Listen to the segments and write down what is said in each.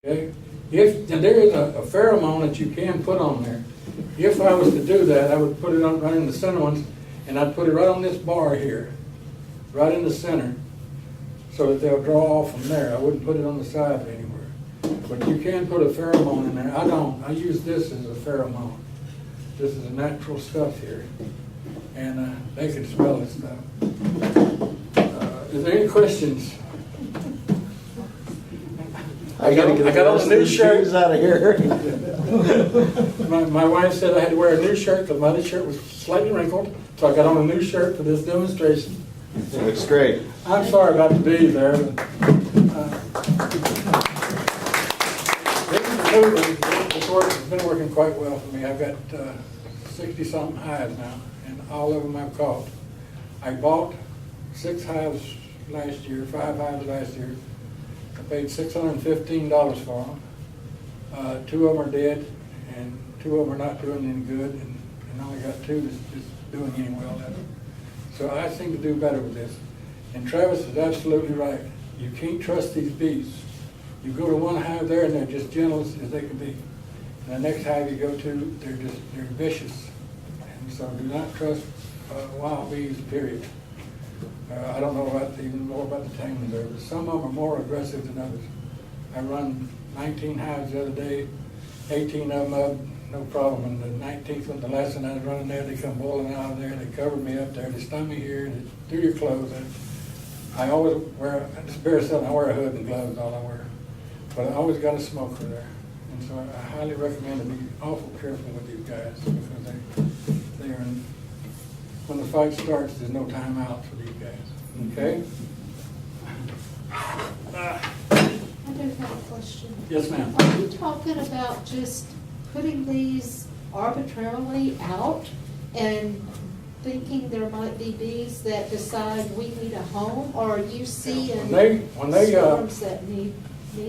Okay? And there is a pheromone that you can put on there. If I was to do that, I would put it on right in the center ones, and I'd put it right on this bar here, right in the center, so that they'll draw off from there. I wouldn't put it on the side anywhere. But you can put a pheromone in there. I don't. I use this as a pheromone. This is natural stuff here, and they can smell this stuff. Is there any questions? I gotta get I got on a new shirt. shoes out of here. My wife said I had to wear a new shirt because my other shirt was slightly wrinkled, so I got on a new shirt for this demonstration. Looks great. I'm sorry about the bees there. But, this work has been working quite well for me. I've got 60-something hives now, and all of them I've caught. I bought 6 hives last year, 5 hives last year. I paid $615 for them. 2 of them are dead, and 2 of them are not doing any good, and only got 2 that's just doing any well at it. So I seem to do better with this. And Travis is absolutely right. You can't trust these bees. You go to one hive there, and they're just gentle as they can be. And the next hive you go to, they're vicious. And so do not trust wild bees, period. I don't know even more about the taming there, but some of them are more aggressive than others. I run 19 hives the other day, 18 of them up, no problem. And the 19th one, the last one I was running there, they come boiling out of there, they covered me up there, they stung me here, they threw your clothes. And I always wear, it's bare selling, I wear a hood and gloves, all I wear. But I always got a smoker there. And so I highly recommend to be awful careful with these guys because they are in, when the fight starts, there's no time out for these guys. Okay? I do have a question. Yes, ma'am. Are you talking about just putting these arbitrarily out and thinking there might be bees that decide we need a home? Or are you seeing When they swarms that need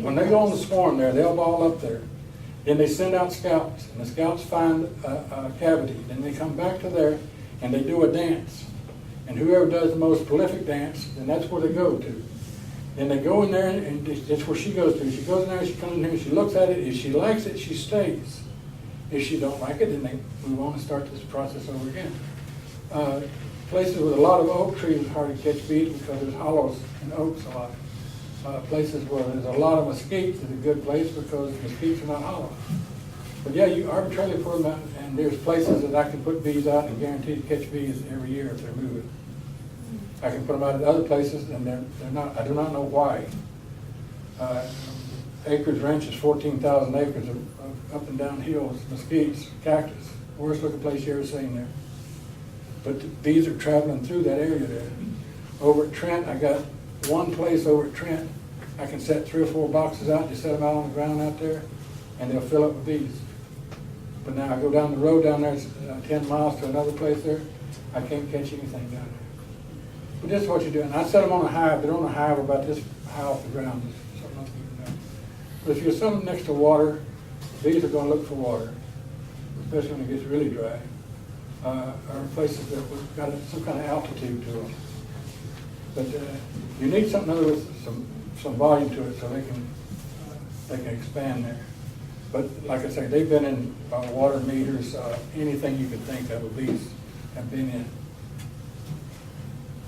when they go on the swarm there, they'll ball up there. Then they send out scouts, and the scouts find a cavity. Then they come back to there, and they do a dance. And whoever does the most prolific dance, then that's where they go to. Then they go in there, and that's where she goes to. She goes in there, she comes in here, she looks at it. If she likes it, she stays. If she don't like it, then they move on and start this process over again. Places with a lot of oak trees is hard to catch bees because there's hollows in oaks a lot. Places where there's a lot of mesquites is a good place because mesquites are not hollow. But yeah, you arbitrarily put them out, and there's places that I can put bees out and guarantee to catch bees every year if they're moving. I can put them out at other places, and they're not. I do not know why. Acres Ranch is 14,000 acres of up and down hills, mesquites, cactus. Worst looking place you ever seen there. But the bees are traveling through that area there. Over at Trent, I got one place over at Trent. I can set 3 or 4 boxes out, just set them out on the ground out there, and they'll fill up with bees. But now I go down the road down there, 10 miles to another place there, I can't catch anything down there. But this is what you do. And I set them on a hive. They're on a hive about this high off the ground. Something else you can know. But if you're something next to water, bees are going to look for water, especially when it gets really dry, or places that have got some kind of altitude to them. But you need something other with some volume to it so they can expand there. But like I say, they've been in water meters, anything you could think of, bees have been in.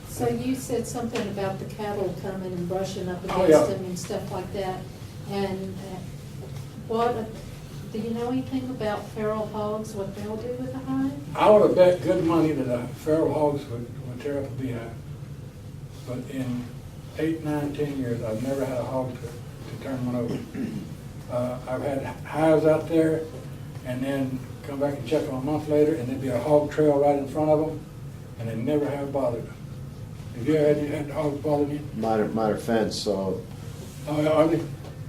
So you said something about the cattle coming and brushing up Oh, against yeah. them and stuff like that. And do you know anything about feral hogs, what they'll do with the hive? I would have bet good money that feral hogs would tear up a beehive. But in 8, 9, 10 years, I've never had a hog to turn one over. I've had hives out there, and then come back and check them a month later, and there'd be a hog trail right in front of them, and they never have bothered them. Have you ever had hogs bothering you? Minor fence, so Oh, yeah, are they?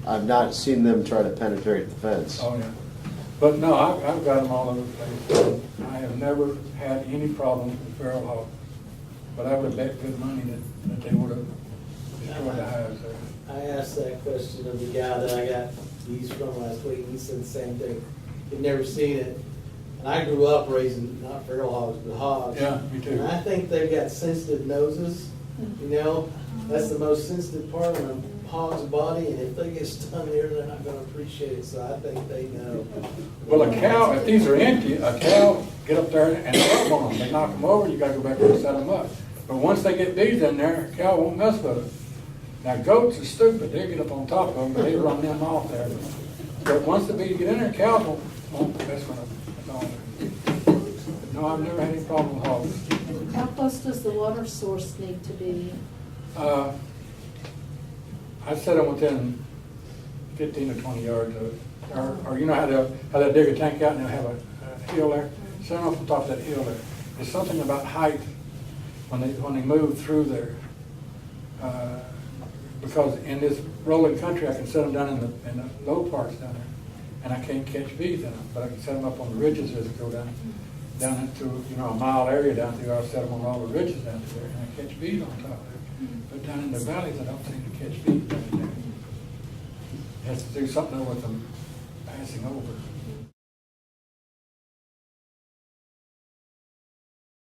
I've not seen them try to penetrate the fence. Oh, yeah. But no, I've got them all over the place. I have never had any problems with feral hogs. But I would have bet good money that they would have destroyed the hives there. I asked that question of the guy that I got these from last week, and he said the same thing. He'd never seen it. And I grew up raising, not feral hogs, but hogs. Yeah, me too. And I think they've got sensitive noses, you know? That's the most sensitive part of a hog's body, and if they get stung there, they're not gonna appreciate it, so I think they know. Well, a cow, if these are empty, a cow, get up there and rub on them. They knock them over, you gotta go back there and set them up. But once they get bees in there, a cow won't mess with it. Now, goats are stupid, they get up on top of them, but they run them off there. But once the bees get in there, cows won't mess with them. No, I've never had any problem with hogs. How close does the water source need to be? I'd set them within 15 to 20 yards of it. Or you know how they dig a tank out and they'll have a hill there? Set them up on top of that hill there. There's something about height when they move through there. Because in this rolling country, I can set them down in the low parts down there. And I can't catch bees in them, but I can set them up on the ridges as they go down into, a mile area down through. I'll set them on all the ridges down through there, and I catch bees on top there. But down in the valleys, I don't seem to catch bees down there. It has to do something with them passing over.